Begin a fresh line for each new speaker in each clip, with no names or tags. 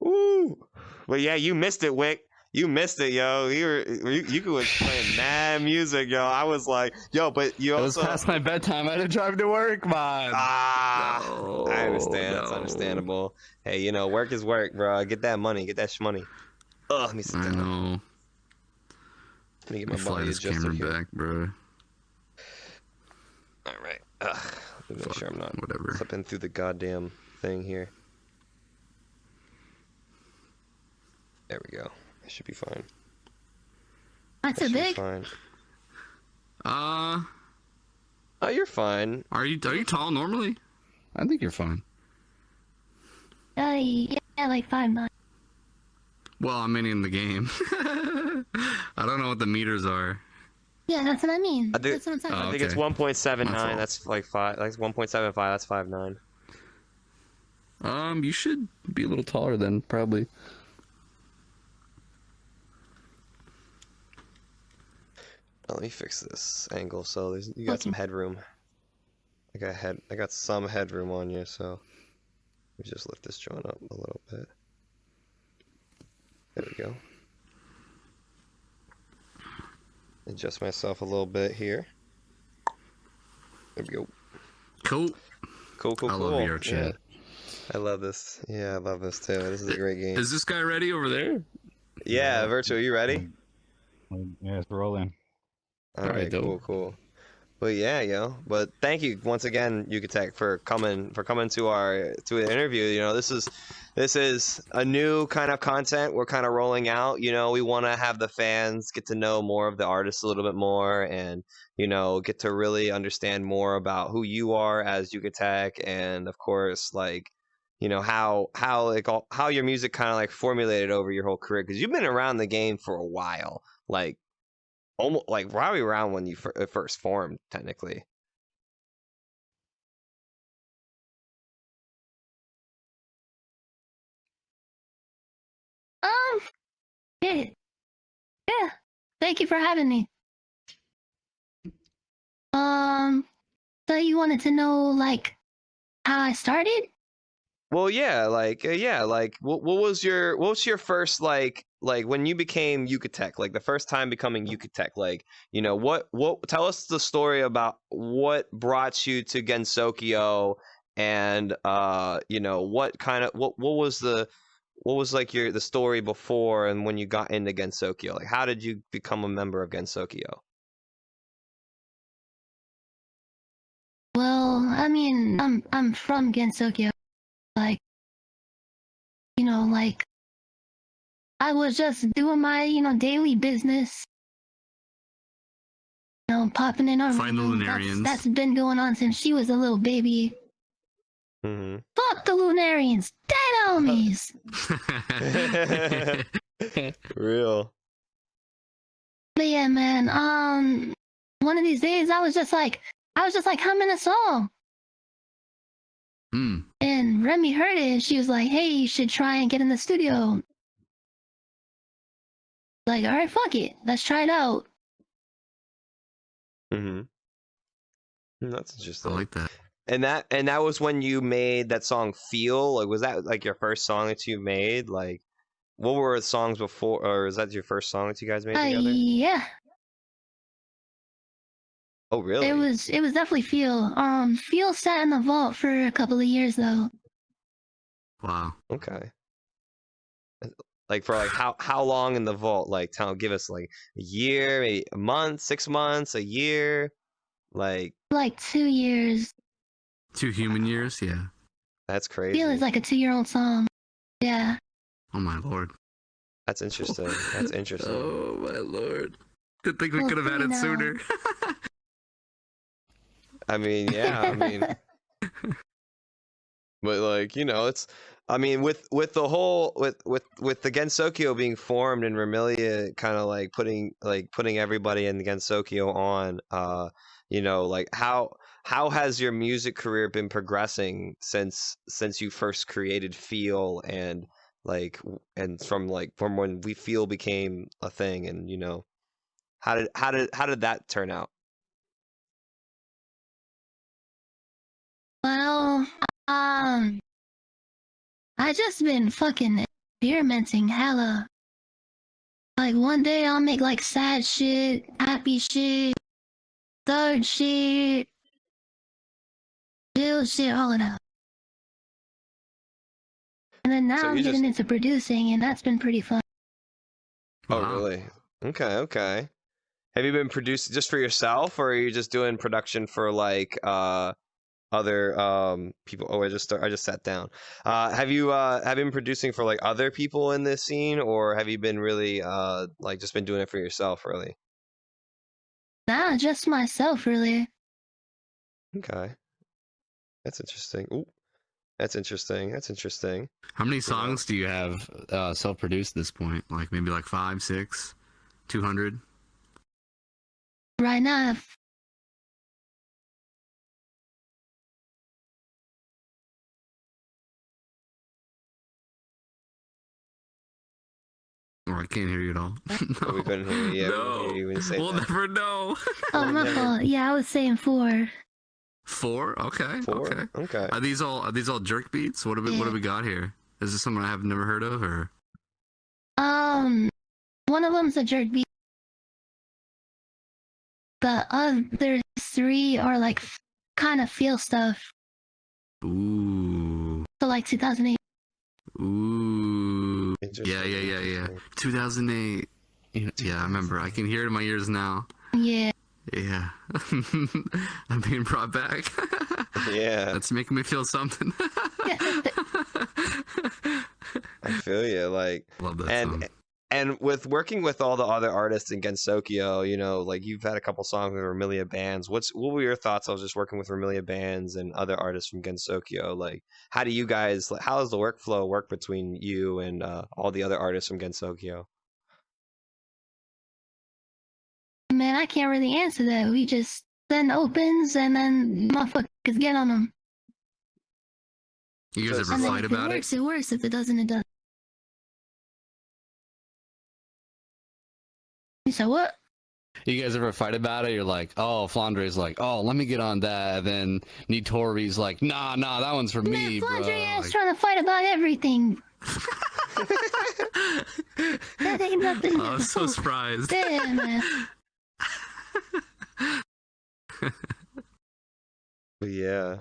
Ooh. But yeah, you missed it, Wick. You missed it, yo. You was playing mad music, yo. I was like, yo, but you also.
It was past my bedtime. I had to drive to work, man.
No, I understand.
No.
That's understandable. Hey, you know, work is work, bro. Get that money. Get that shmoney. Ugh, let me sit down.
I know.
Let me get my
fly
body
this
adjusted
camera
here.
back, bro.
All right. Let me make sure I'm not slipping through the goddamn thing here. There we go. I should be fine.
Not too big.
Fine.
Oh,
you're fine.
Are you tall normally? I think you're fine.
Yeah, like 5'9".
Well, I mean in the game. I don't know what the meters are.
Yeah, that's what I mean.
That's
what I'm talking about.
I think it's 1.79. That's like 5. Like 1.75. That's 5'9".
You should be a little taller then, probably.
Let me fix this angle so you got some headroom. I got some headroom on you, so let me just lift this joint up a little bit. There we go. Adjust myself a little bit here. There we go.
Cool.
Cool.
I love VRChat.
Yeah. I love this. Yeah, I love this too. This is a great game.
Is this guy ready over there?
Yeah, VRChat, are you ready?
Yeah, it's rolling.
All right, cool. But yeah, yo. But thank you once again, Yukatec, for coming to an interview. You know, this is a new kind of content we're kind of rolling out. You know, we want to have the fans get to know more of the artists a little bit more, and you know, get to really understand more about who you are as Yukatec, and of course, like, you know, how your music kind of like formulated over your whole career, because you've been around the game for a while, like. Almost like probably around when you first formed, technically.
Yeah. Thank you for having me. So you wanted to know like how I started?
Well, yeah, like what was your first like when you became Yukatec, like the first time becoming Yukatec, like, you know, what tell us the story about what brought you to Gensokyo, and you know, what was like the story before and when you got into Gensokyo, like how did you become a member of Gensokyo?
Well, I mean, I'm from Gensokyo. Like, you know, like I was just doing my, you know, daily business. You know, popping in our
Find the
room.
Lunarians.
That's been going on since she was a little baby.
Mm-hmm.
Fuck the Lunarians, dead homies.
Real.
But yeah, man. One of these days, I was just like humming a song. And Remy heard it, and she was like, "Hey, you should try and get in the studio." Like, all right, fuck it, let's try it out.
That's interesting.
I like that.
And that was when you made that song "Feel." Like, was that like your first song that you made? Like, what were the songs before, or is that your first song that you guys made together?
Yeah.
Oh, really?
It was definitely "Feel." "Feel" sat in the vault for a couple of years though.
Wow.
Okay. Like for like how long in the vault? Like, give us like a year, maybe a month, 6 months, a year, like
2 years.
2 human years, yeah.
That's crazy.
"Feel" is like a 2-year-old song. Yeah.
Oh my lord.
That's interesting. That's interesting.
Oh my lord. Didn't think we could have had it sooner.
I mean, yeah, I mean, but like, you know, it's, I mean, with the whole with the Gensokyo being formed and Remilia kind of like putting everybody in the Gensokyo on, you know, like how has your music career been progressing since you first created Feel, and like, and from when we Feel became a thing, and you know, how did that turn out?
Well, I just been fucking experimenting hella. Like one day I'll make like sad shit, happy shit, thug shit, chill shit, all of that. And then now
So
I'm
you
getting
just
into producing, and that's been pretty fun.
Oh,
Wow.
really? Okay, okay. Have you been producing just for yourself, or are you just doing production for like other people? Oh, I just sat down. Have you been producing for like other people in this scene, or have you been really like just been doing it for yourself, really?
Nah, just myself, really.
Okay, that's interesting. Ooh, that's interesting. That's interesting.
How many
You know.
songs do you have self-produced at this point? Like maybe like 5, 6, 200?
Right now,
Oh, I can't hear you at all.
Oh, we couldn't hear you. Yeah, we couldn't hear you when you say
We'll
that.
never know.
oh, my
never-
fault. Yeah, I was saying 4.
4? Okay.
Four?
Okay.
Okay.
Are these all jerk beats? What have we got here? Is this someone I have never heard of, or?
One of them's a jerk beat. The other 3 are like kind of feel stuff.
Ooh.
So like 2008.
Ooh.
Interesting,
Yeah.
interesting.
2008. Yeah, I remember. I can hear it in my ears now.
Yeah.
Yeah. I'm being brought back.
Yeah,
That's making me feel something.
I feel you. Like,
Love that
and
song.
and with working with all the other artists in Gensokyo, you know, like you've had a couple songs with Remilia bands. What were your thoughts of just working with Remilia bands and other artists from Gensokyo? Like, how do you guys? How does the workflow work between you and all the other artists from Gensokyo?
Man, I can't really answer that. We just send opens and then motherfuckers get on them.
You guys
So
ever
And then
fight
if it
about it?
works, it works. If it doesn't, it doesn't. You said what?
You guys ever fight about it? You're like, oh, Flandre's like, oh, let me get on that. And then Nitori's like, nah, that one's for
Man,
me, bro.
Flandre ass
Like,
trying to fight about everything. That ain't nothing.
I was so surprised.
Yeah, man.
Yeah.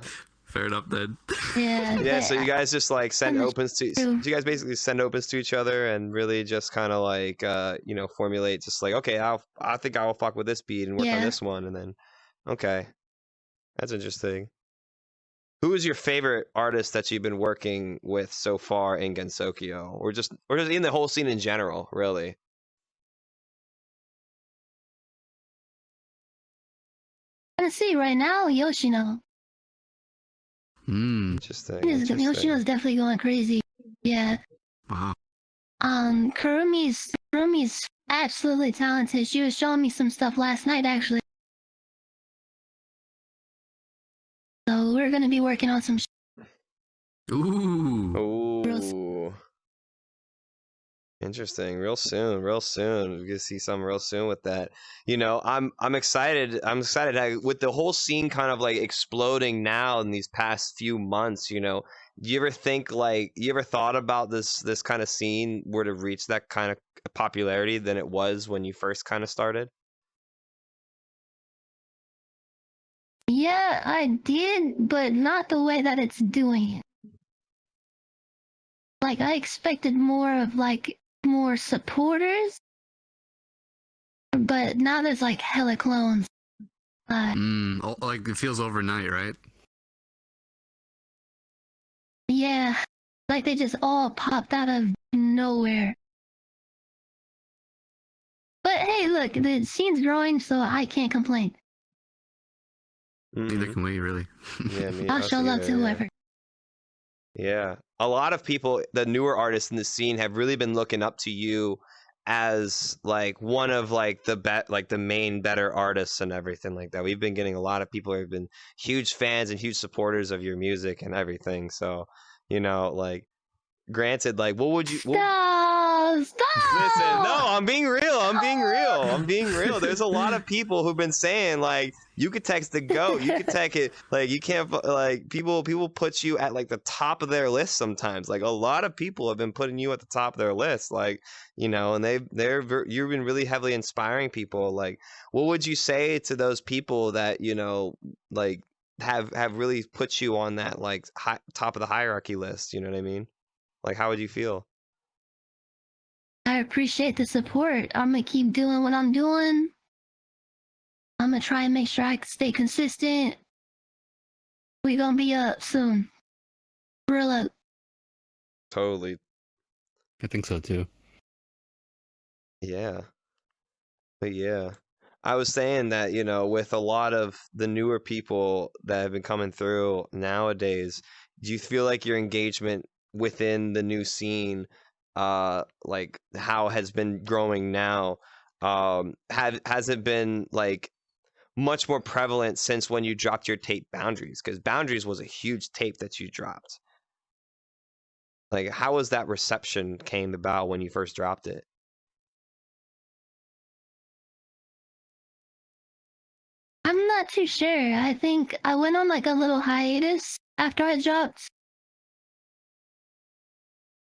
Fair enough then.
Yeah.
Yeah, so you guys just like send
And the
opens to
true.
do you guys basically send opens to each other and really just kind of like you know, formulate just like, okay, I think I will fuck with this beat and work on
Yeah.
this one, and then okay. That's interesting. Who is your favorite artist that you've been working with so far in Gensokyo, or just in the whole scene in general, really?
Gonna see right now, Yoshino.
Interesting.
Yoshino's
Interesting.
definitely going crazy. Yeah.
Wow.
Kurumi's absolutely talented. She was showing me some stuff last night, actually. So we're gonna be working on some.
Ooh.
Ooh. Interesting. Real soon. Real soon. We're gonna see something real soon with that. You know, I'm excited. I'm excited with the whole scene kind of like exploding now in these past few months. You know, do you ever think like you ever thought about this kind of scene were to reach that kind of popularity than it was when you first kind of started?
Yeah, I did, but not the way that it's doing it. Like, I expected more of, like, more supporters, but now there's, like, hella clones.
Oh, like it feels overnight, right?
Yeah, like they just all popped out of nowhere. But hey, look, the scene's growing, so I can't complain.
Neither can we, really.
Yeah, me.
I'll
us
show love
either,
to
yeah.
whoever.
Yeah. A lot of people, the newer artists in the scene, have really been looking up to you as like one of like the main better artists and everything like that. We've been getting a lot of people who have been huge fans and huge supporters of your music and everything. So, you know, like granted, like what would you
Stop! Stop!
Listen, no, I'm being real. I'm being real. I'm being real. There's a lot of people who've been saying like Yukatec's the GOAT. Yukatec it like you can't like people put you at like the top of their list sometimes. Like a lot of people have been putting you at the top of their list. Like, you know, and you've been really heavily inspiring people. Like, what would you say to those people that, you know, like have really put you on that like top of the hierarchy list? You know what I mean? Like, how would you feel?
I appreciate the support. I'm gonna keep doing what I'm doing. I'm gonna try and make sure I stay consistent. We gonna be up soon. Real up.
Totally.
I think so too.
Yeah. But yeah, I was saying that, you know, with a lot of the newer people that have been coming through nowadays, do you feel like your engagement within the new scene, like how has been growing now, has it been like much more prevalent since when you dropped your tape Boundaries? Because Boundaries was a huge tape that you dropped. Like, how was that reception came about when you first dropped it?
I'm not too sure. I think I went on like a little hiatus after I dropped.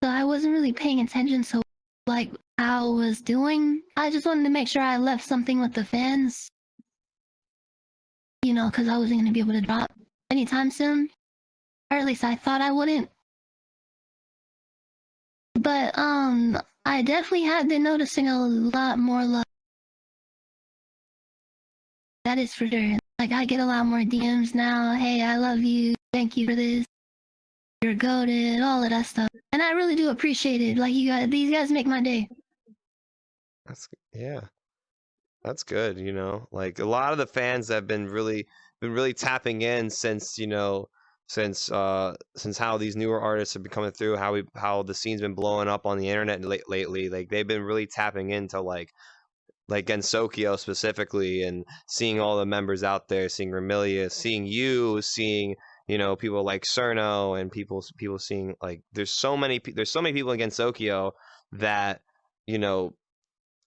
So I wasn't really paying attention to like how I was doing. I just wanted to make sure I left something with the fans. You know, because I wasn't gonna be able to drop anytime soon. Or at least I thought I wouldn't. But I definitely have been noticing a lot more love. That is for sure. Like I get a lot more DMs now. Hey, I love you. Thank you for this. You're goated. All of that stuff. And I really do appreciate it. Like these guys make my day.
Yeah. That's good, you know. Like a lot of the fans have been really tapping in since, you know, since how these newer artists have been coming through, how the scene's been blowing up on the internet lately. Like they've been really tapping into like Gensokyo specifically, and seeing all the members out there, seeing Remilia, seeing you, seeing, you know, people like Cerno, and people seeing like there's so many people in Gensokyo that, you know,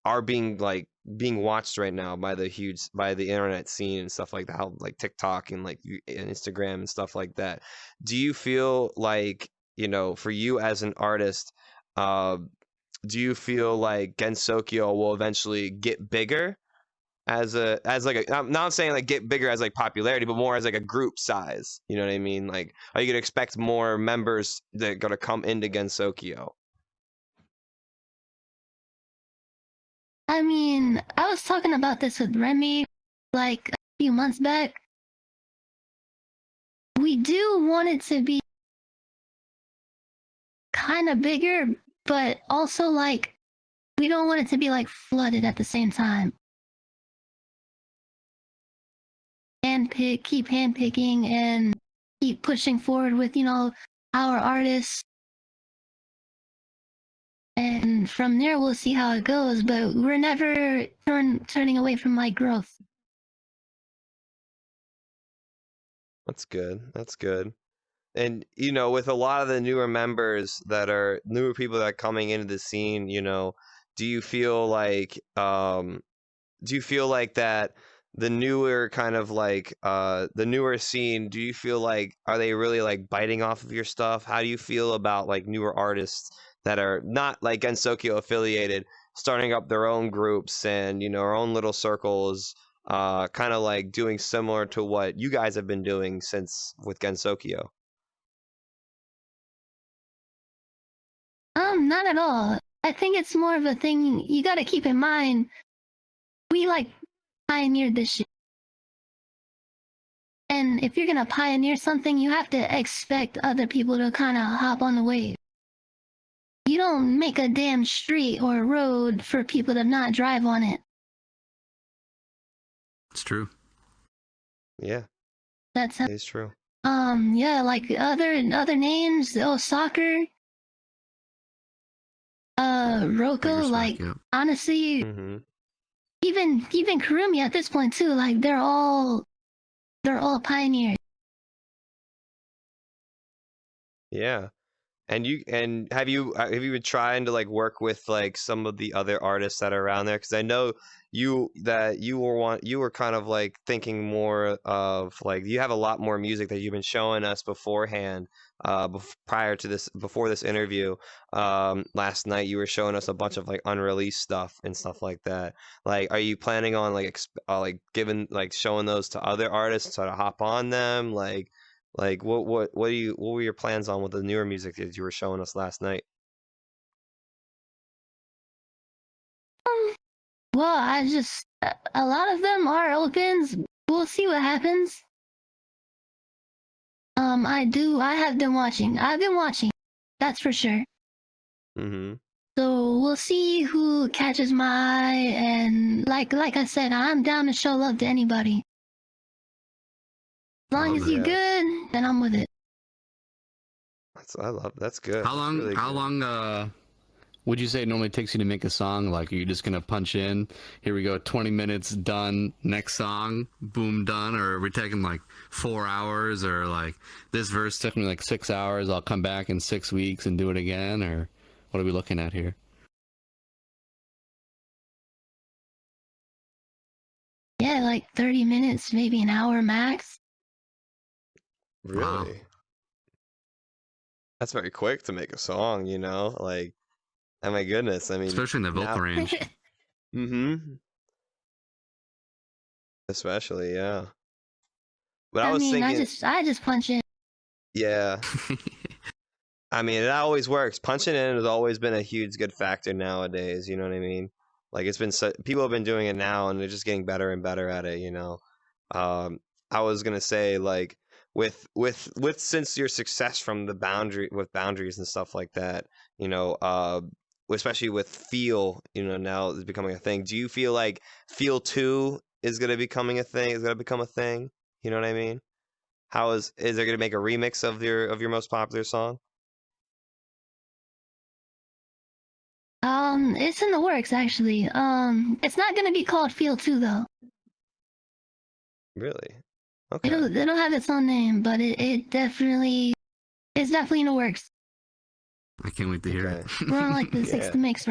are being watched right now by the internet scene and stuff like that, how like TikTok and like and Instagram and stuff like that. Do you feel like, you know, for you as an artist, do you feel like Gensokyo will eventually get bigger as I'm not saying like get bigger as like popularity, but more as like a group size? You know what I mean? Like, are you gonna expect more members that are gonna come into Gensokyo?
I mean, I was talking about this with Remy like a few months back. We do want it to be kind of bigger, but also like we don't want it to be like flooded at the same time. Keep handpicking and keep pushing forward with, you know, our artists. And from there, we'll see how it goes. But we're never turning away from like growth.
That's good. That's good. And, you know, with a lot of the newer people that are coming into the scene, you know, do you feel like that the newer kind of like the newer scene, do you feel like, are they really like biting off of your stuff? How do you feel about like newer artists that are not like Gensokyo affiliated, starting up their own groups and, you know, our own little circles, kind of like doing similar to what you guys have been doing since with Gensokyo?
Not at all. I think it's more of a thing you got to keep in mind. We like pioneered this shit. And if you're going to pioneer something, you have to expect other people to kind of hop on the wave. You don't make a damn street or a road for people to not drive on it.
It's true.
Yeah,
That's how,
it's true.
yeah, like other names, soccer, Roko,
Respect,
like
yep.
honestly,
Hmm.
even Kurumi at this point too, like they're all pioneers.
Yeah. And have you been trying to like work with like some of the other artists that are around there? Because I know you were kind of like thinking more of like you have a lot more music that you've been showing us beforehand, prior to this, before this interview. Last night you were showing us a bunch of like unreleased stuff and stuff like that. Like, are you planning on like like giving like showing those to other artists to hop on them? Like what were your plans on with the newer music that you were showing us last night?
Well, a lot of them are opens. We'll see what happens. I have been watching. I've been watching. That's for sure.
Mm-hmm.
So we'll see who catches my eye, and like I said, I'm down to show love to anybody. As long as you're good, then I'm with it.
That's good.
How long?
That's really
How
good.
long?
Would you say it normally takes you to make a song? Like, are you just gonna punch in? Here we go, 20 minutes, done. Next song, boom, done. Or are we taking like 4 hours? Or like this verse took me like 6 hours. I'll come back in 6 weeks and do it again. Or what are we looking at here?
Yeah, like 30 minutes, maybe an hour max.
Really?
Wow.
That's very quick to make a song, you know? Like, oh my goodness. I mean,
Especially in the vocal range.
Mm-hmm. Especially, yeah. But I
I
was
mean,
thinking,
I just punch in.
yeah. I mean, it always works. Punching in has always been a huge good factor nowadays. You know what I mean? Like it's been people have been doing it now, and they're just getting better and better at it. You know, I was gonna say like with since your success from the boundaries and stuff like that. You know, especially with feel. You know, now is becoming a thing. Do you feel like feel 2 is gonna becoming a thing? Is gonna become a thing? You know what I mean? How is there gonna make a remix of your most popular song?
It's in the works actually. It's not gonna be called Feel 2 though.
Really? Okay.
It'll have its own name, but it's definitely in the works.
I can't wait to hear
Okay.
it.
We're on like the
Yeah.
sixth mix.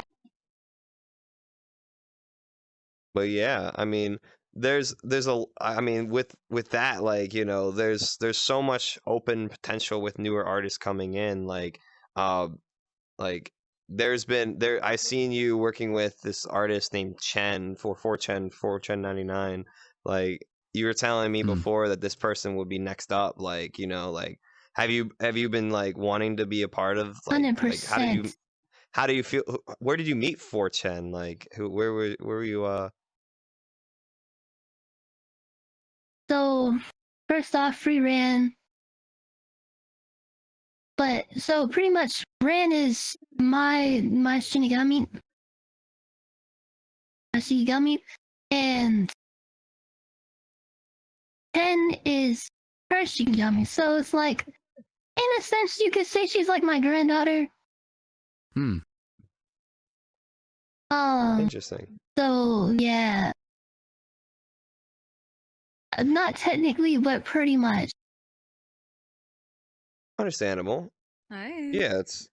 But yeah, I mean, I mean, with that, like, you know, there's so much open potential with newer artists coming in. Like there's been there I seen you working with this artist named Chen for Chen 99. Like you were telling me
Hmm.
before that this person would be next up. Like, you know, like have you been like wanting to be a part of like
100%.
how do you feel? Where did you meet 4chan? Like, where were you?
So first off, free ran. But so pretty much Ran is my Shinigami. My Shinigami. And 10 is her Shinigami. So it's like, in a sense, you could say she's like my granddaughter.
Hmm.
Interesting.
So yeah. Not technically, but pretty much.
Understandable.
Nice.
Yeah, it's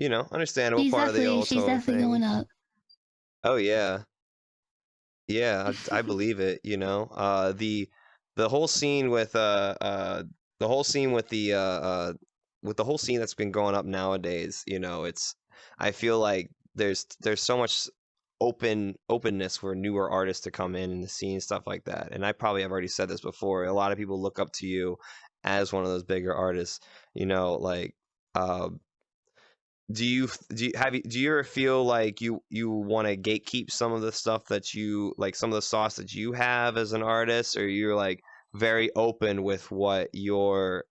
understandable part of the old
She's definitely
thing.
going up.
Oh yeah, yeah, I believe it. You know, the whole scene with the whole scene with the whole scene that's been going up nowadays. You know, I feel like there's so much openness for newer artists to come in the scene, stuff like that. And I probably have already said this before. A lot of people look up to you as one of those bigger artists. You know, like uh, do you ever feel like you want to gatekeep some of the stuff that you like, some of the sauce that you have as an artist, or you're like very open with what your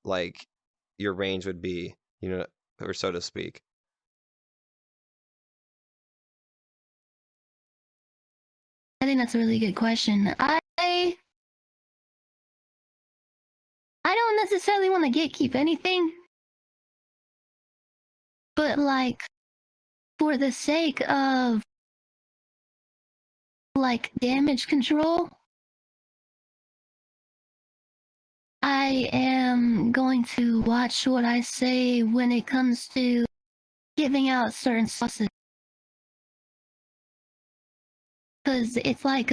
range would be, you know, or so to speak?
I think that's a really good question. I don't necessarily want to gatekeep anything, but like for the sake of like damage control, I am going to watch what I say when it comes to giving out certain sauces. Because it's like,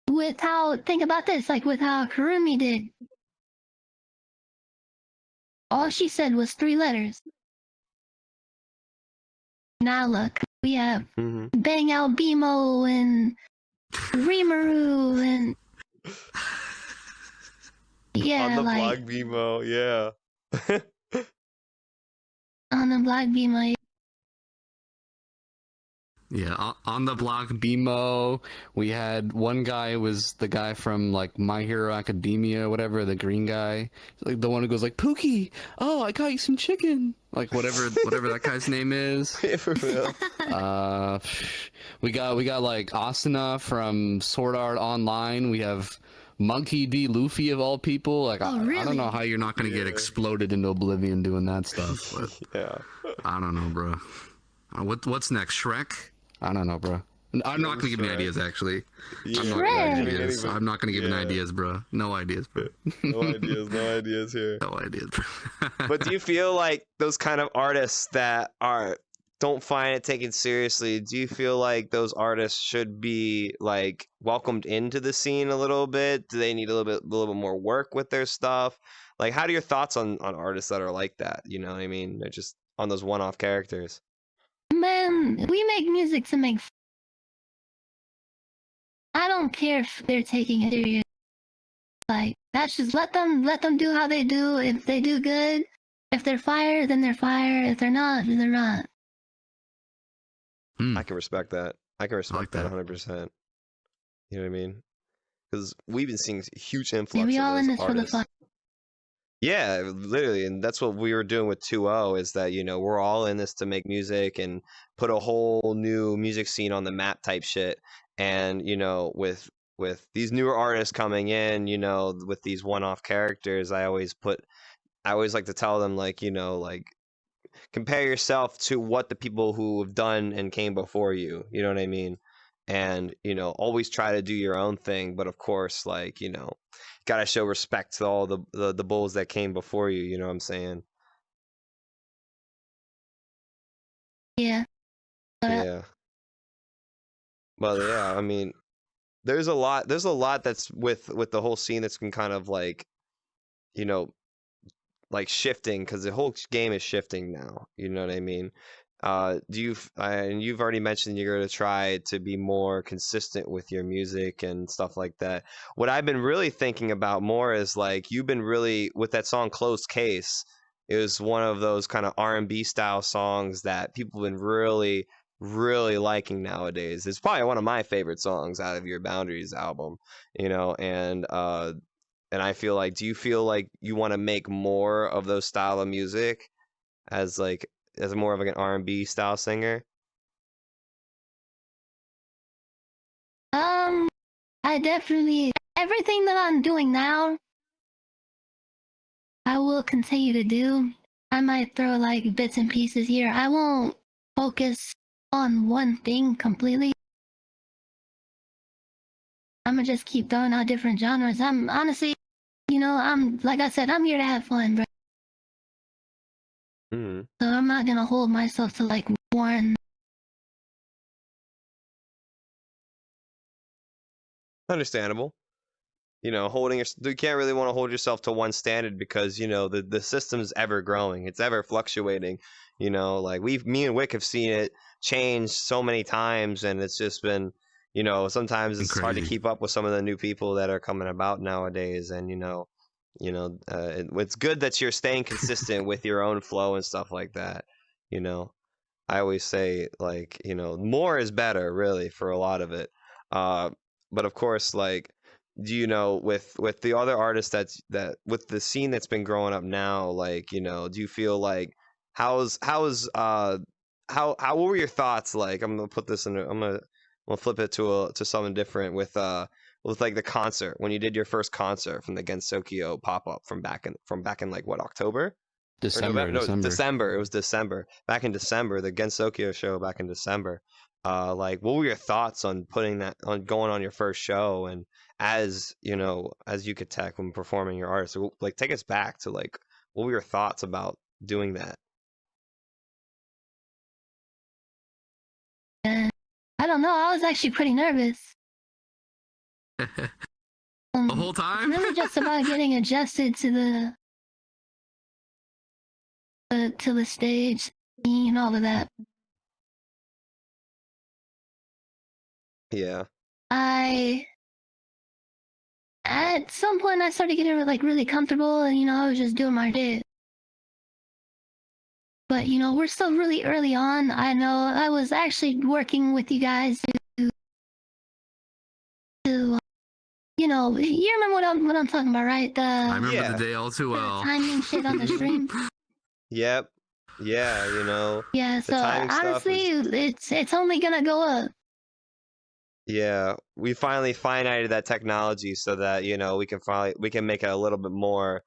with how, think about this, like with how Kurumi did. All she said was 3 letters. Now look, we have Bang Out Bimo and Remu and yeah,
on the
like
blog Bimo, yeah.
on the blog Bimo.
Yeah, on the block BMO, we had one guy was the guy from like My Hero Academia, whatever, the green guy, like the one who goes like Pookie, oh I got you some chicken, like whatever that guy's name is.
Yeah, for real.
We got like Asuna from Sword Art Online. We have Monkey D. Luffy of all people. Like
Oh,
I
really?
don't know how you're not gonna get exploded into oblivion doing that stuff. But
Yeah.
I don't know, bro. What's next? Shrek? I don't know, bro. I'm not gonna give any ideas. Actually, I'm not gonna give ideas. I'm not gonna give any ideas, bro. No ideas, bro.
No ideas here.
No ideas, bro.
But do you feel like those kind of artists that don't find it taken seriously, do you feel like those artists should be like welcomed into the scene a little bit? Do they need a little bit more work with their stuff? Like, how do your thoughts on artists that are like that? You know what I mean? They're just on those one-off characters.
Man, we make music to make. I don't care if they're taking it serious. Like, that's just let them do how they do. If they do good, if they're fire, then they're fire. If they're not, then they're not.
I can respect that. I can respect that 100%. You know what I mean? Because we've been seeing huge influx.
Yeah, we
of
all
those
in this for the
artists.
fun.
Yeah, literally, and that's what we were doing with 2-0 is that, you know, we're all in this to make music and put a whole new music scene on the map type shit. And, you know, with these newer artists coming in, you know, with these one-off characters, I always like to tell them, like, you know, like, compare yourself to what the people who have done and came before you, you know what I mean? And, you know, always try to do your own thing, but of course, like, you know, gotta show respect to all the bulls that came before you, you know what I'm saying?
Yeah.
Yeah. Well, yeah, I mean, there's a lot that's with the whole scene that's been kind of like, you know, like shifting, because the whole game is shifting now, you know what I mean? And you've already mentioned you're going to try to be more consistent with your music and stuff like that. What I've been really thinking about more is like you've been really with that song Closed Case. It was one of those kind of R&B style songs that people have been really really liking nowadays. It's probably one of my favorite songs out of your Boundaries album, you know, and I feel like, do you feel like you want to make more of those style of music as like as more of like an R&B style singer?
I definitely everything that I'm doing now, I will continue to do. I might throw like bits and pieces here. I won't focus on one thing completely. I'm gonna just keep throwing out different genres. I'm honestly, you know, I'm like I said, I'm here to have fun, bro. So I'm not gonna hold myself to like one.
Understandable. You know, you can't really want to hold yourself to one standard because, you know, the system's ever growing. It's ever fluctuating. You know, like me and Wick have seen it change so many times, and it's just been, you know, sometimes it's hard to keep up with some of the new people that are coming about nowadays. And, it's good that you're staying consistent with your own flow and stuff like that. You know, I always say, like, you know, more is better, really, for a lot of it. But of course, like, do you know, with the other artists that with the scene that's been growing up now, like, you know, do you feel like how what were your thoughts like? I'm gonna put this in. I'm gonna flip it to something different with like the concert when you did your first concert from the Gensokyo pop up from back in like what, October?
December.
No, December. It was December. Back in December, the Gensokyo show back in December. Like, what were your thoughts on putting that on going on your first show, and as you know, as Yukatec when performing your art? So, like, take us back to like, what were your thoughts about doing that?
I don't know. I was actually pretty nervous.
The whole time?
Really just about getting adjusted to the stage and all of that.
Yeah.
At some point I started getting like really comfortable, and I was just doing my bit. But we're still really early on. I know I was actually working with you guys to you remember what I'm talking about, right?
I remember the day all too well.
Timing shit on the stream.
Yep. Yeah.
Yeah. So honestly, it's only gonna go up.
Yeah, we finally finited that technology so that we can make it a little bit more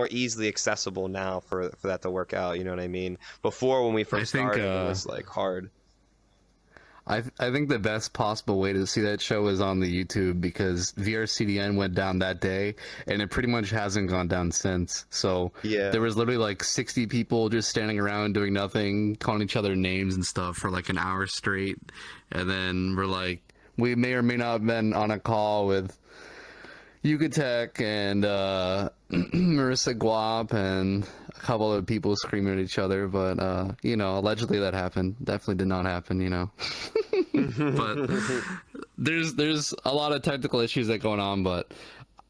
easily accessible now for that to work out. You know what I mean? Before, when we first started, it was like hard.
I think the best possible way to see that show is on the YouTube, because VRCDN went down that day and it pretty much hasn't gone down since. So
yeah,
there was literally like 60 people just standing around doing nothing, calling each other names and stuff for like an hour straight. And then we may or may not have been on a call with Yukatec and Marissa Guap and a couple of people screaming at each other, but allegedly that happened. Definitely did not happen, But there's a lot of technical issues that going on, but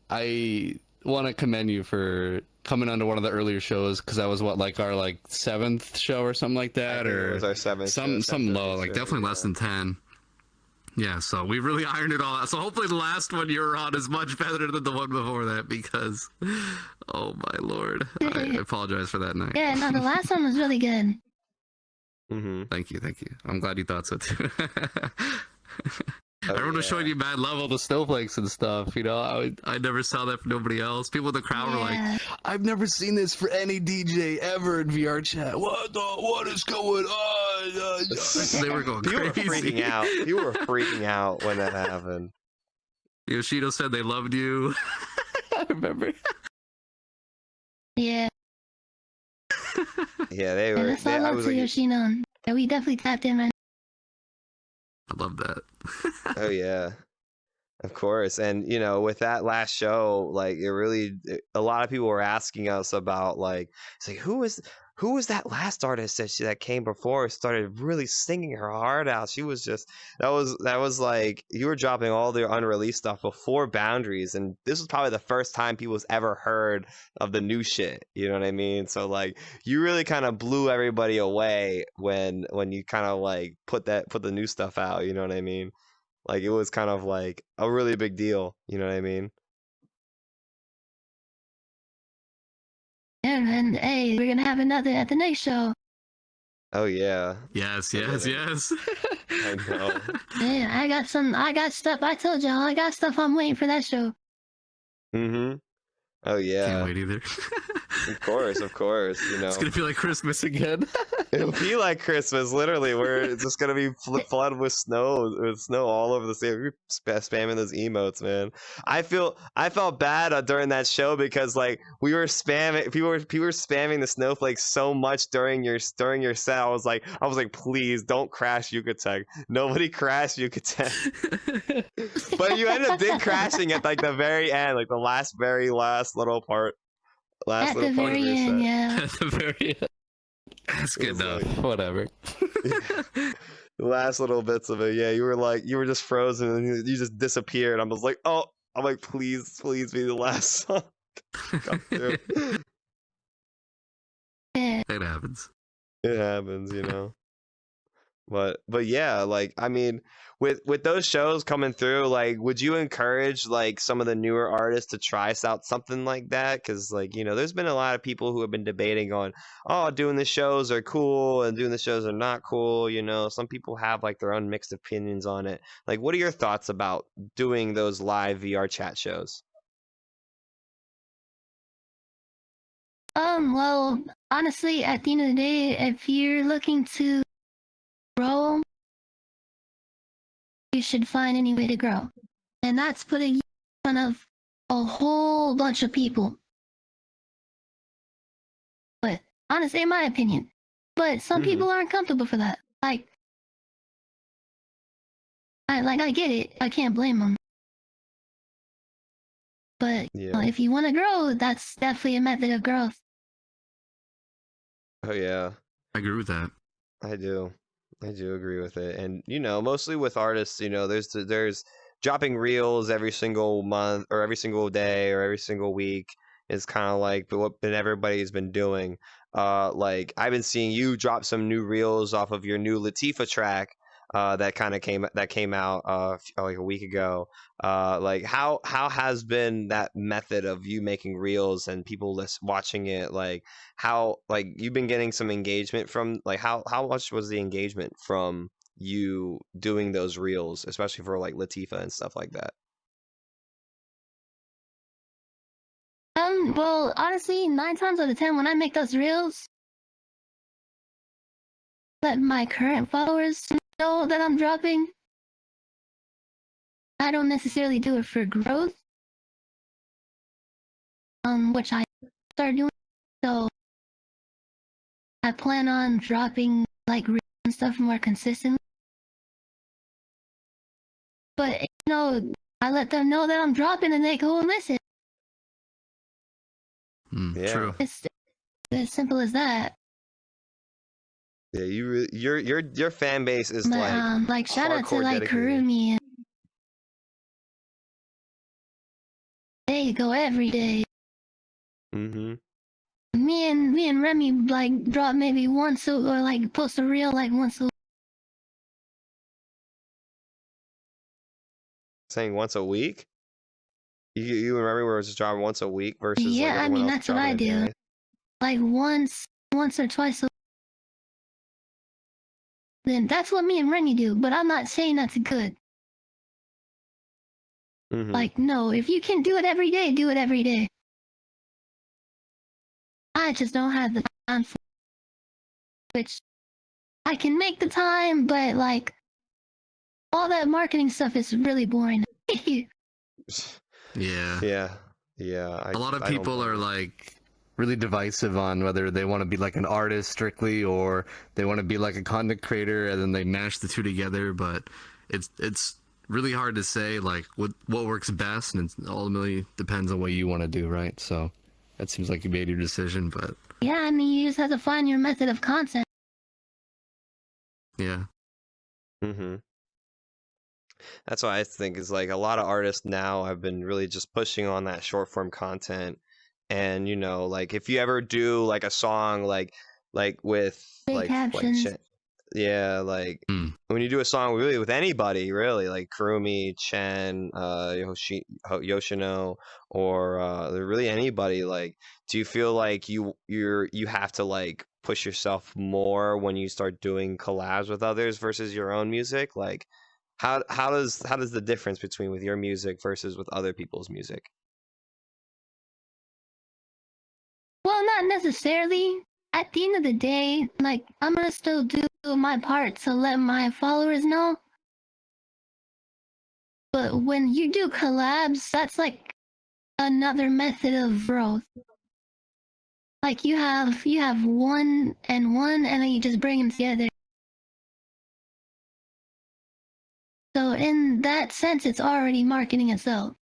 I want to commend you for coming onto one of the earlier shows, because that was our 7th show or something like that, or
it was our 7th.
Something low, definitely less than 10. Yeah, so we really ironed it all out. So hopefully the last one you're on is much better than the one before that, because, oh my lord, I apologize for that night.
Yeah, no, the last one was really good.
Mm-hmm.
Thank you. I'm glad you thought so too.
Oh,
Everyone was showing you mad love, all the snowflakes and stuff. I never saw that from nobody else. People in the crowd were like, "I've never seen this for any DJ ever in VRChat. What is going on?" They were going crazy.
You were freaking out when that happened.
Yoshino said they loved you. I remember.
Yeah.
Yeah, they were.
I was like, Yoshino. We definitely tapped in, man.
I love that.
Oh yeah, of course. And with that last show, a lot of people were asking us about it's like, who was that last artist that came before, started really singing her heart out? She was just that was like, you were dropping all the unreleased stuff before Boundaries, and this was probably the first time people's ever heard of the new shit. You know what I mean? So you really kind of blew everybody away when you kind of put the new stuff out. You know what I mean? It was kind of a really big deal. You know what I mean?
Yeah, and hey, we're gonna have another at the next show.
Oh yeah.
Yes.
I know.
Yeah, I got stuff. I told y'all, I got stuff I'm waiting for that show.
Mm-hmm. Oh yeah.
Can't wait either.
Of course.
It's gonna feel like Christmas again.
It'll be like Christmas, literally, where it's just gonna be flooded with snow all over the state. We're spamming those emotes, man. I felt bad during that show, because we were spamming, people were spamming the snowflakes so much during your set. I was like, please don't crash Yukatec. Nobody crash Yukatec. But you did crashing at the very end, the very last little part.
At the very end, yeah.
At the very end. That's good enough.
Whatever.
The last little bits of it, yeah. You were just frozen, and you just disappeared. I was like, oh, I'm like, please be the last song. Come through.
It happens.
It happens, But yeah, I mean, with those shows coming through, would you encourage some of the newer artists to try out something like that? Because there's been a lot of people who have been debating on, oh, doing the shows are cool and doing the shows are not cool. Some people have their own mixed opinions on it. What are your thoughts about doing those live VRChat shows?
Well, honestly, at the end of the day, if you're looking to grow, you should find any way to grow. And that's putting you in front of a whole bunch of people. But honestly, in my opinion. But some people aren't comfortable for that. Like, I get it. I can't blame them. But if you want to grow, that's definitely a method of growth.
Oh yeah,
I agree with that.
I do agree with it. And mostly with artists, there's dropping reels every single month or every single day or every single week is kind of like what everybody's been doing. Like I've been seeing you drop some new reels off of your new Latifah track that came out like a week ago. Like how has been that method of you making reels and people watching it? Like how you've been getting some engagement from how much was the engagement from you doing those reels, especially for like Latifah and stuff like that?
Well, honestly, 9 times out of 10, when I make those reels, let my current followers know that I'm dropping. I don't necessarily do it for growth, which I started doing. So I plan on dropping like reels and stuff more consistently. But I let them know that I'm dropping, and they go and listen.
True.
It's as simple as that.
Yeah, your fan base is
like shout out to
hardcore
like
dedicated.
Kurumi. And they go every day.
Mm-hmm.
Me and Remy like drop maybe once or like post a reel like once a.
Saying once a week? You and Remy were just dropping once a week versus
Yeah,
like
I
everyone
mean
else
that's what I
dropping a
do.
day?
Like once or twice a. Then that's what me and Remy do. But I'm not saying that's good.
Mm-hmm.
Like no, if you can do it every day, do it every day. I just don't have the time for which I can make the time, but like all that marketing stuff is really boring.
Yeah.
Yeah.
A lot of people are like
really divisive on whether they want to be like an artist strictly or they want to be like a content creator, and then they
mash the two together, but it's really hard to say like what works best, and it ultimately depends on what
you want to do, right? So that seems like you made your decision, but
yeah, I mean you just have to find your method of content.
Yeah.
Mm-hmm. That's what I think is like a lot of artists now have been really just pushing on that short form content. And like if you ever do like a song like with
Big captions.
yeah, like when you do a song really with anybody really, like Kurumi, Chen, Yoshino, or really anybody, like do you feel like you have to like push yourself more when you start doing collabs with others versus your own music? Like how does the difference between with your music versus with other people's music?
Well, not necessarily. At the end of the day, like I'm gonna still do my part to let my followers know. But when you do collabs, that's like another method of growth. Like you have one, and then you just bring them together. So in that sense, it's already marketing itself.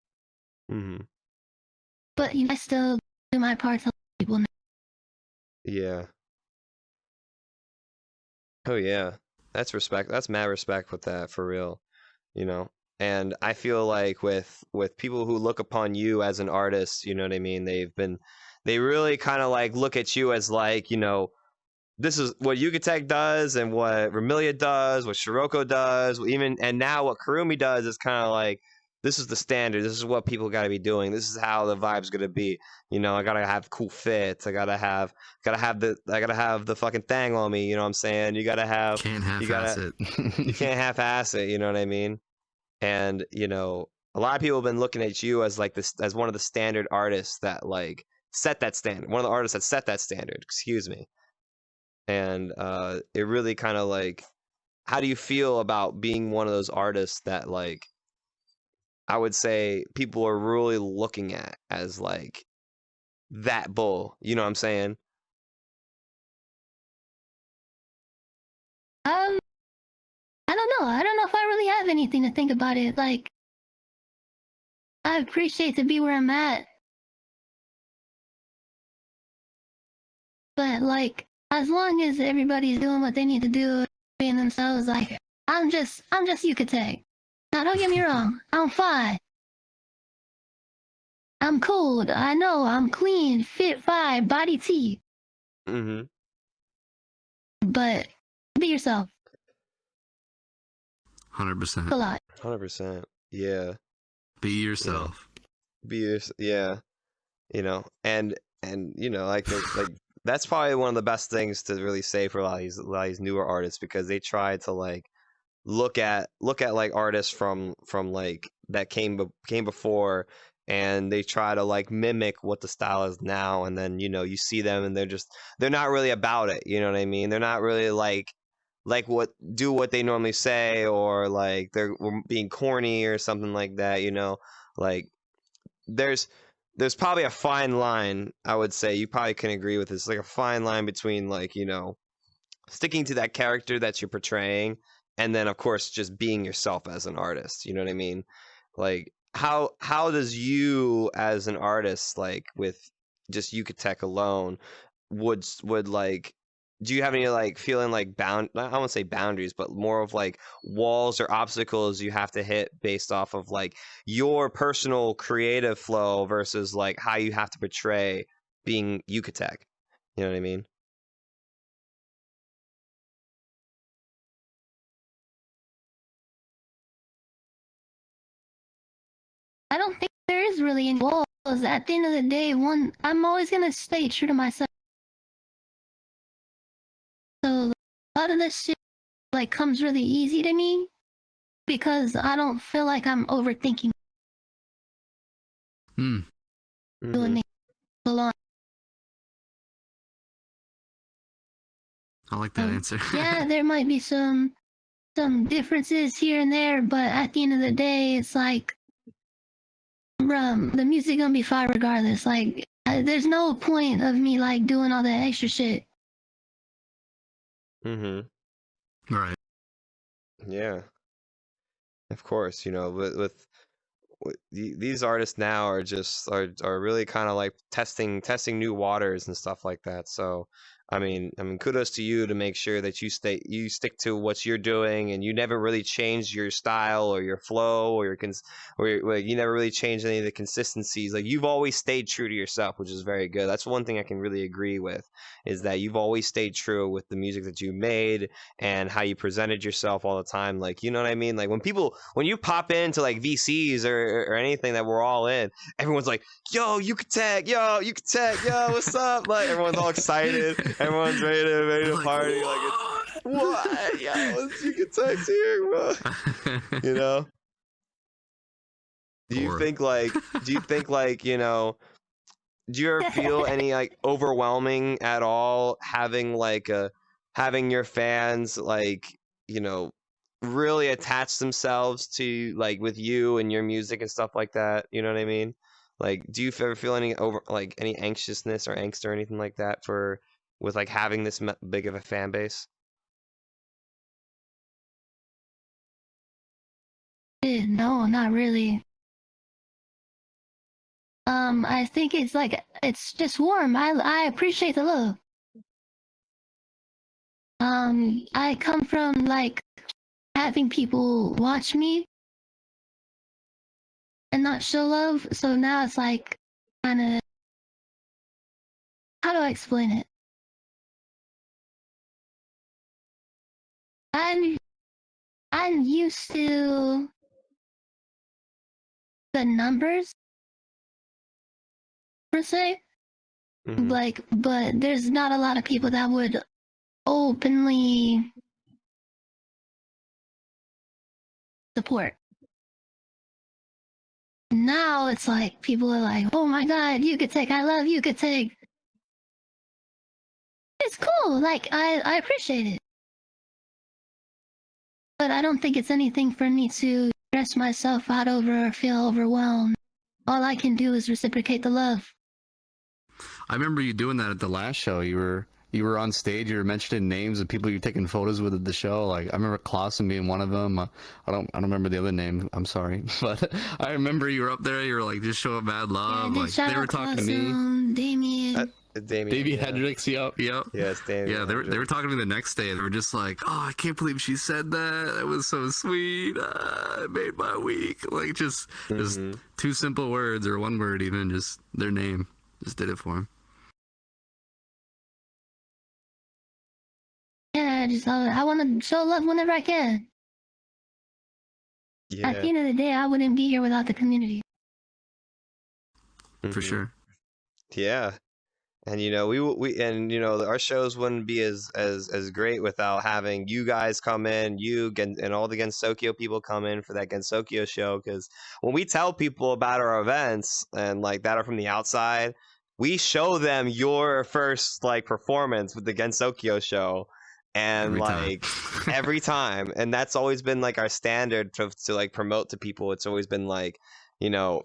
Mm-hmm.
But I still do my part to let people know.
Yeah. Oh yeah. That's respect. That's mad respect with that, for real. And I feel like with people who look upon you as an artist, you know what I mean? They really kind of like look at you as like, this is what Yukatec does and what Remilia does, what Shiroko does, and now what Kurumi does is kind of like, this is the standard. This is what people got to be doing. This is how the vibe's gonna be. I gotta have cool fits. I gotta have the fucking thing on me. You know what I'm saying? You gotta have.
Can't half-ass it.
You can't half-ass it. You know what I mean? And a lot of people have been looking at you as like this, as one of the standard artists that like set that standard, one of the artists that set that standard, excuse me. And it really kind of like, how do you feel about being one of those artists that like, I would say people are really looking at as like that bull, you know what I'm saying?
I don't know. I don't know if I really have anything to think about it. Like, I appreciate to be where I'm at. But like, as long as everybody's doing what they need to do, being themselves, like, I'm just Yukatec. Now don't get me wrong, I'm fine. I'm cold. I know I'm clean, fit, fine, body T.
Mm-hmm.
But be yourself.
100%.
A lot.
100%. Yeah.
Be yourself.
Yeah. You know, and you know, I think like that's probably one of the best things to really say for a lot of these newer artists, because they try to like look at like artists from like that came before, and they try to like mimic what the style is now, and then you know you see them and they're not really about it, you know what I mean? They're not really like what they normally say, or like they're being corny or something like that, you know? Like there's probably a fine line, I would say. You probably can agree with this, like a fine line between like, you know, sticking to that character that you're portraying, and then of course just being yourself as an artist, you know what I mean? Like how does you as an artist, like with just Yukatec alone, would like, do you have any like feeling like I won't say boundaries, but more of like walls or obstacles you have to hit based off of like your personal creative flow versus like how you have to portray being Yukatec, you know what I mean?
I don't think there is really any walls. At the end of the day, I'm always gonna stay true to myself. So a lot of this shit like comes really easy to me because I don't feel like I'm overthinking
Hmm.
doing it alone.
I like that answer.
Yeah, there might be some differences here and there, but at the end of the day, it's like, bruh, the music gonna be fire regardless. Like, there's no point of me like doing all that extra shit.
Right.
Yeah, of course, you know, these artists now are just are really kind of like testing new waters and stuff like that. So I mean kudos to you to make sure that you stick to what you're doing, and you never really change your style or your flow or or you never really change any of the consistencies. Like you've always stayed true to yourself, which is very good. That's one thing I can really agree with, is that you've always stayed true with the music that you made and how you presented yourself all the time. Like, you know what I mean? Like when you pop into like VCs or anything that we're all in, everyone's like, yo, Yukatec, yo, what's up? Like everyone's all excited. Everyone's ready to party. Like it's what? Yo, it's Yukatec's here, bro. You know? Do you think like, you know, do you ever feel any like overwhelming at all having like having your fans like, you know, really attach themselves to like with you and your music and stuff like that, you know what I mean? Like do you ever feel any any anxiousness or angst or anything like that for with like having this big of a fan base?
No, not really. I think it's like it's just warm. I appreciate the love. I come from like having people watch me and not show love, so now it's like kind of, how do I explain it? I'm used to the numbers per se,
Mhm.
like, but there's not a lot of people that would openly support. Now it's like people are like, "Oh my God, Yukatec! I love Yukatec." It's cool. Like I appreciate it, but I don't think it's anything for me to stress myself out over or feel overwhelmed. All I can do is reciprocate the love.
I remember you doing that at the last show. You were on stage. You were mentioning names of people you're taking photos with at the show. Like I remember Clausen being one of them. I don't remember the other name. I'm sorry, but I remember you were up there. You were like just showing mad love.
Yeah,
Like they were talking to me.
Damien.
Damien.
Hendrix. Yep.
Yeah, it's Damien.
Yeah, they were talking to me the next day. They were just like, "Oh, I can't believe she said that. That was so sweet. It made my week." Like just two simple words or one word, even just their name, just did it for him.
Yeah, I want to show love whenever I can.
Yeah.
At the end of the day, I wouldn't be here without the community.
For sure.
Yeah. And our shows wouldn't be as great without having you guys come in, and all the Gensokyo people come in for that Gensokyo show. Because when we tell people about our events and like that are from the outside, we show them your first like performance with the Gensokyo show, and every time, and that's always been like our standard to like promote to people. It's always been like, oh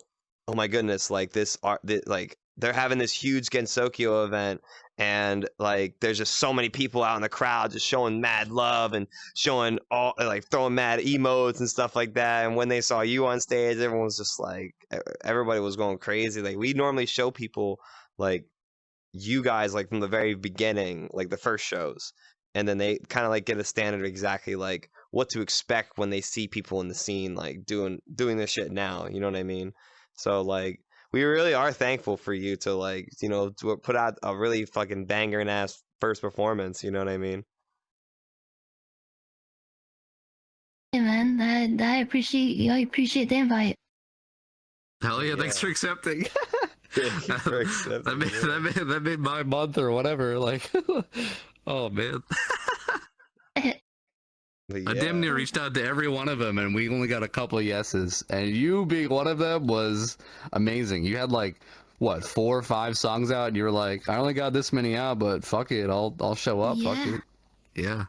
my goodness, like this art, like. They're having this huge Gensokyo event, and like there's just so many people out in the crowd just showing mad love and showing all like throwing mad emotes and stuff like that. And when they saw you on stage, everyone was just like, everybody was going crazy. Like we normally show people like you guys like from the very beginning, like the first shows, and then they kind of like get a standard exactly like what to expect when they see people in the scene like doing this shit now. You know what I mean? So like. We really are thankful for you to like, to put out a really fucking banger ass first performance. You know what I mean?
Hey man, I appreciate you. I appreciate the invite.
Hell yeah! Thanks for accepting.
Thank you for accepting.
That made my month or whatever. Like, oh man.
Yeah.
I damn near reached out to every one of them, and we only got a couple of yeses. And you being one of them was amazing. You had like what 4 or 5 songs out, and you were like, "I only got this many out, but fuck it, I'll show up."
Yeah.
Fuck it. Yeah.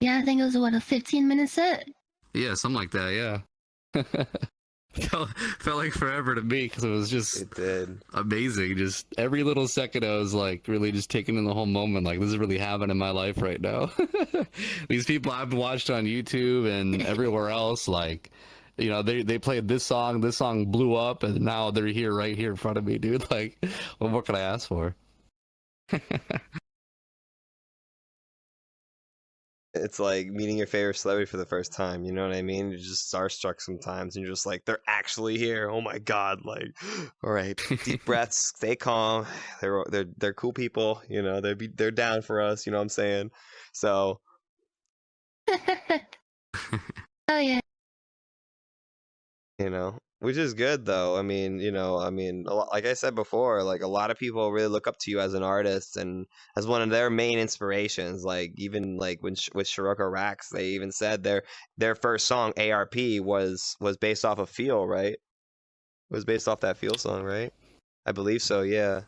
Yeah, I think it was a 15-minute set.
Yeah, something like that. Yeah. felt like forever to me because it was just amazing. Just every little second I was like really just taking in the whole moment. Like this is really happening in my life right now. These people I've watched on YouTube and everywhere else, like, they played this song blew up, and now they're right here in front of me, dude. Like, what more can I ask for?
It's like meeting your favorite celebrity for the first time. You know what I mean? You're just starstruck sometimes, and you're just like, they're actually here. Oh my god! Like, all right, deep breaths, stay calm. They're cool people. They're down for us. You know what I'm saying? So.
Oh yeah.
Which is good though. I mean, like I said before, like a lot of people really look up to you as an artist and as one of their main inspirations. Like even like with Shiroko Raccz, they even said their first song ARP was based off of Feel, right? Was based off that Feel song, right? I believe so, yeah.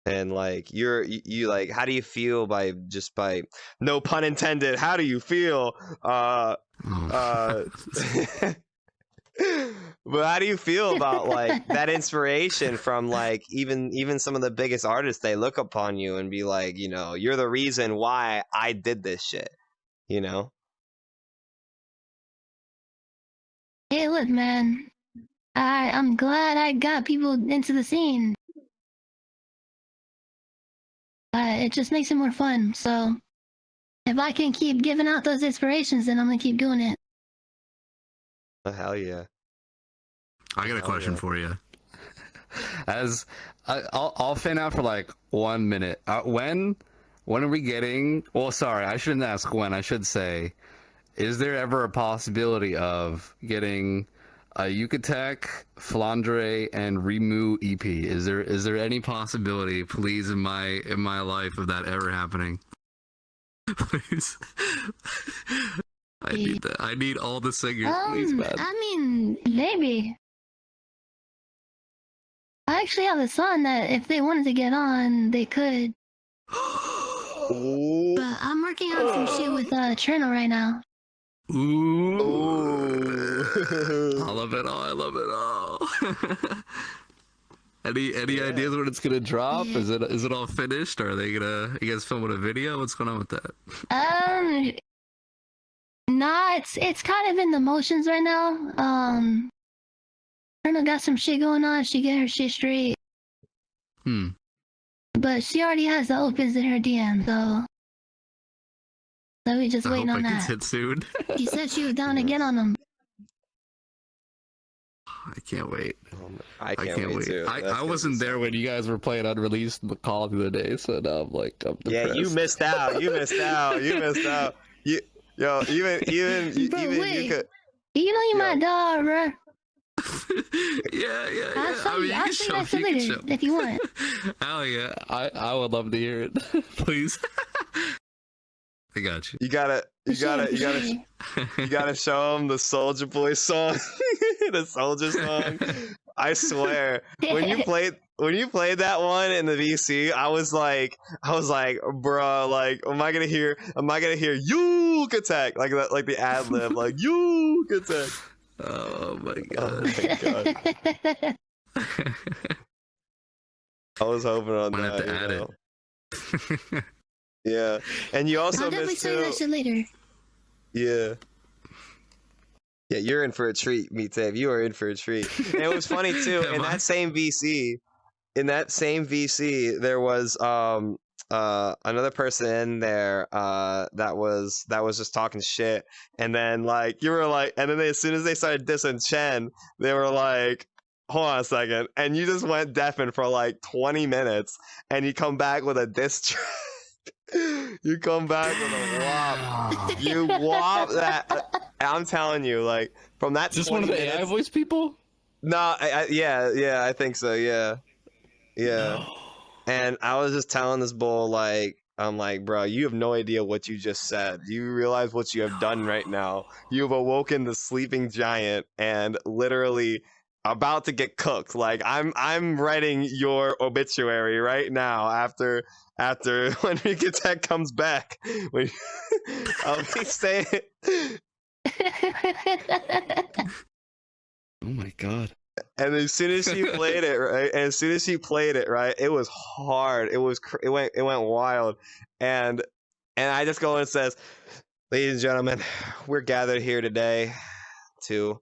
And like you like, how do you feel by no pun intended? How do you feel? But how do you feel about like that inspiration from like even some of the biggest artists? They look upon you and be like, you're the reason why I did this shit. Hey,
look, man. I'm glad I got people into the scene. It just makes it more fun. So if I can keep giving out those inspirations, then I'm gonna keep doing it.
Oh, hell yeah.
I got a question for you. As I'll fan out for like 1 minute. When are we getting? Well, sorry, I shouldn't ask when. I should say, is there ever a possibility of getting a Yukatec, Flandre, and Remu EP? Is there any possibility, please, in my life of that ever happening? Please.
I need that. I need all the singers, please, man.
I mean, maybe. I actually have a song that if they wanted to get on, they could.
Ooh.
But I'm working on some shit with Cherno right now.
Ooh.
Ooh.
I love it all. I love it all. Any ideas when it's gonna drop?
Yeah.
Is it all finished? Or are they gonna you guys filming a video? What's going on with that?
Nah, it's kind of in the motions right now. Cherno got some shit going on. She get her shit straight. But she already has the opens in her DM, so we just
I
waiting
hope
on
I
that.
can hit soon.
She said she was down to get on them.
I can't wait.
I can't wait too.
I wasn't there when you guys were playing Unreleased Call the other day, so now I'm depressed.
Yeah, you missed out. You missed out. Yo, even
Wait.
you could.
You know you my dog, bruh.
yeah.
I'll show you. I'll show you that shit later if you want.
Hell yeah, I would love to hear it. Please. I got you.
You gotta show him the Soldier Boy song, the Soldier song. I swear, when you played that one in the VC, I was like, bro, like, am I gonna hear Yukatec like the ad lib, like Yukatec.
Oh my
Oh
god.
my god. I was hoping on
I'm gonna
that.
have to add it.
Yeah, and you also
I'll definitely
missed
show you that shit later.
Yeah. Yeah, you're in for a treat, me Dave. You are in for a treat. And it was funny too. In that same VC, there was another person in there that was just talking shit, and then like you were like, and then as soon as they started dissing Chen, they were like, hold on a second, and you just went deafened for like 20 minutes, and you come back with a diss track. You come back with a wop. You wop that. I'm telling you, like from that.
Is this one of the AI voice people?
No, yeah, I think so. Yeah. No. And I was just telling this bull, like, I'm like, bro, you have no idea what you just said. Do you realize what you have done right now? You've awoken the sleeping giant and literally about to get cooked. Like I'm writing your obituary right now after when Yukatec comes back. I'll be saying.
Oh my god.
And as soon as she played it, right? It was hard. It went wild. And I just go and says, ladies and gentlemen, we're gathered here today to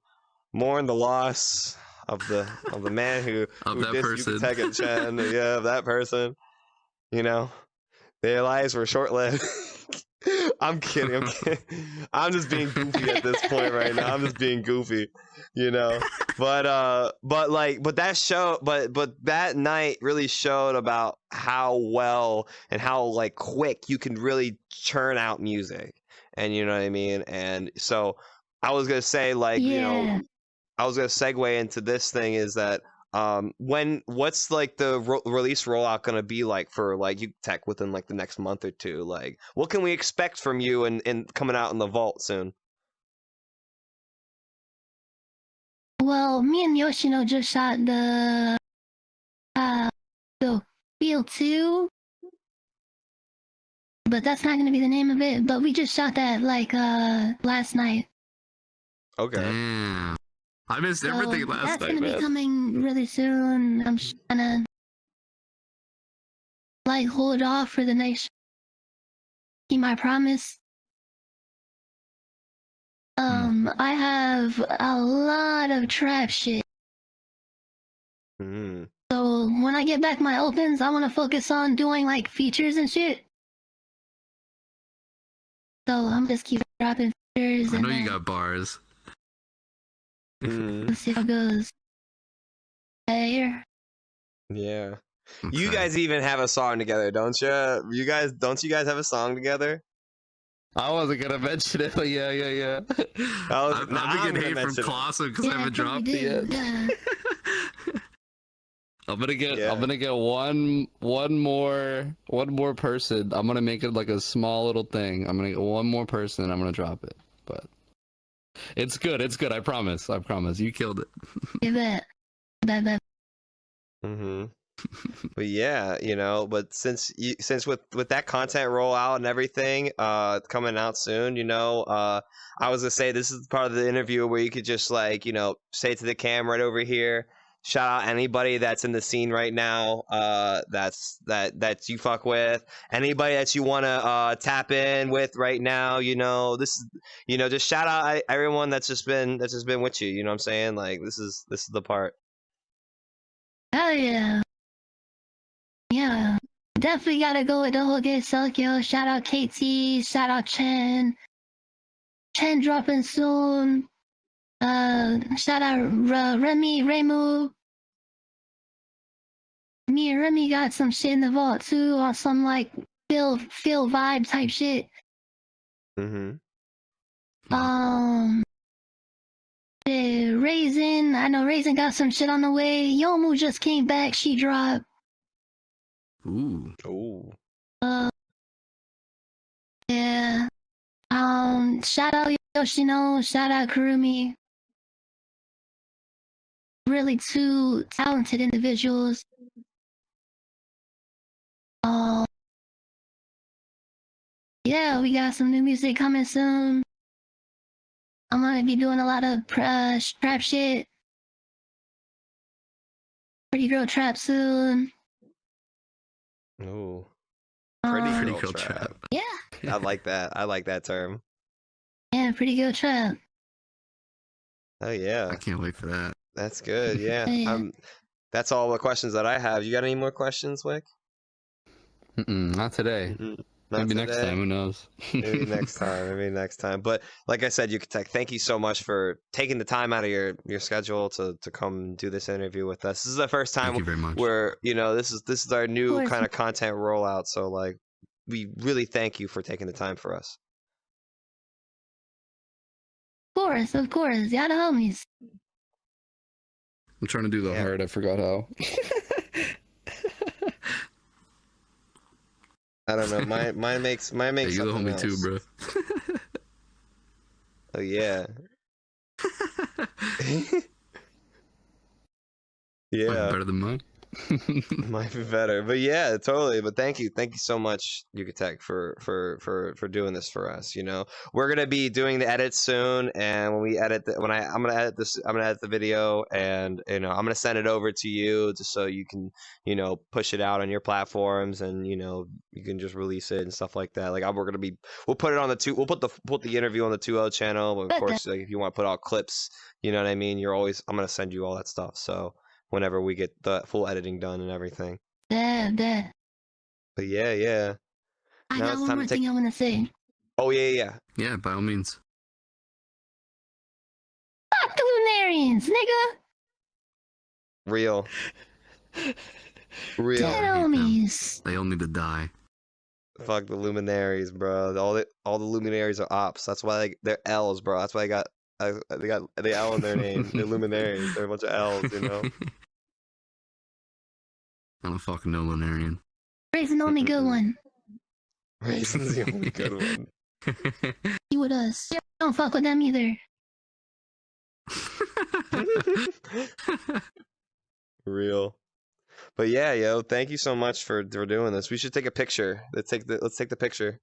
mourn the loss of the man who
that person.
Yukatec and Chen. Yeah, of that person. You know, their lives were short-lived. I'm kidding. I'm just being goofy at this point right now. I'm just being goofy, you know. But that night really showed about how well and how like quick you can really churn out music, and you know what I mean. And so I was gonna say, like, you know, I was gonna segue into this thing is that what's like the release rollout gonna be like for like Yukatec within like the next month or two? Like, what can we expect from you and coming out in the vault soon?
Well, me and Yoshino just shot the Field 2, but that's not gonna be the name of it. But we just shot that like last night.
Okay.
Damn. I missed everything last night,
That's gonna
man.
be coming really soon. I'm just gonna like hold off for the next. Keep my promise. I have a lot of trap shit. So when I get back my opens, I want to focus on doing like features and shit. So I'm just keep dropping features.
I know you got bars.
Let's see how it goes. Here.
Yeah.
Okay.
You guys even have a song together, don't you? Don't you guys have a song together?
I wasn't gonna mention it, but yeah.
I'm gonna get hate from Clausen because I haven't dropped it yet.
Yeah.
I'm gonna get one more person. I'm gonna make it like a small little thing. I'm gonna get one more person and I'm gonna drop it. But It's good. It's good. I promise. I promise. You killed it.
You bet. Bet.
Mm-hmm. But yeah, you know, but since with that content rollout and everything coming out soon, you know, I was gonna say this is part of the interview where you could just like, you know, say to the cam right over here, shout out anybody that's in the scene right now, that you fuck with, anybody that you want to tap in with right now, you know, this is, you know, just shout out everyone that's just been with you, you know what I'm saying? Like this is the part.
Hell yeah. Yeah. Definitely gotta go with the whole Get Selkio. Shout out KT. Shout out Chen. Chen dropping soon. Shout out Remu. Me and Remy got some shit in the vault too, on some like feel vibe type shit.
Mm-hmm.
Raisin, I know Raisin got some shit on the way. Yomu just came back, she dropped.
Ooh.
Ooh.
Yeah. Shout out Yoshino, shout out Kurumi. Really two talented individuals. Yeah, we got some new music coming soon. I'm gonna be doing a lot of trap shit. Pretty girl trap soon.
Ooh.
Pretty girl trap.
Yeah.
I like that. I like that term.
Yeah, pretty girl trap.
Oh yeah.
I can't wait for that.
That's good. Yeah.
Yeah.
That's all the questions that I have. You got any more questions, Wick?
Not today.
Not
Maybe next
today?
time. Who knows?
Maybe next time. Maybe next time. But like I said, Yukatec, thank you so much for taking the time out of your schedule to come do this interview with us. This is the first time
Thank you very much.
where, you know, this is our new
course.
kind of content rollout. So like we really thank you for taking the time for us.
Of course. Y'all the homies.
I'm trying to do the
Yeah.
hard.
I forgot how.
I don't know. Mine makes
Hey, you're the
something
homie
else.
too, bro.
Oh yeah. Yeah.
Better than mine.
Might be better, but yeah, totally. But thank you so much, Yukatec, for doing this for us. You know, we're gonna be doing the edits soon, and when we edit, I'm gonna edit this, I'm gonna edit the video, and you know, I'm gonna send it over to you just so you can, you know, push it out on your platforms, and you know, you can just release it and stuff like that. Like we'll put it on we'll put the interview on the 2-0 channel. But of course, like if you want to put out clips, you know what I mean. I'm gonna send you all that stuff. So whenever we get the full editing done and everything.
That.
But yeah.
I
Now
got
it's
one
time
more
to take.
thing I wanna say.
Oh yeah.
Yeah, by all means.
Fuck the Lunarians, nigga!
Real.
Dead
Yeah.
homies.
They all need to die.
Fuck the luminaries, bro. All the luminaries are ops. That's why they're L's, bro. That's why they got the L in their name. They're luminaries. They're a bunch of L's, you know.
I don't fucking know Lunarian.
Raisin the only good one.
Raisin's the only good one.
You with us. Don't fuck with them either.
Real. But yeah, yo, thank you so much for doing this. We should take a picture. Let's take the picture.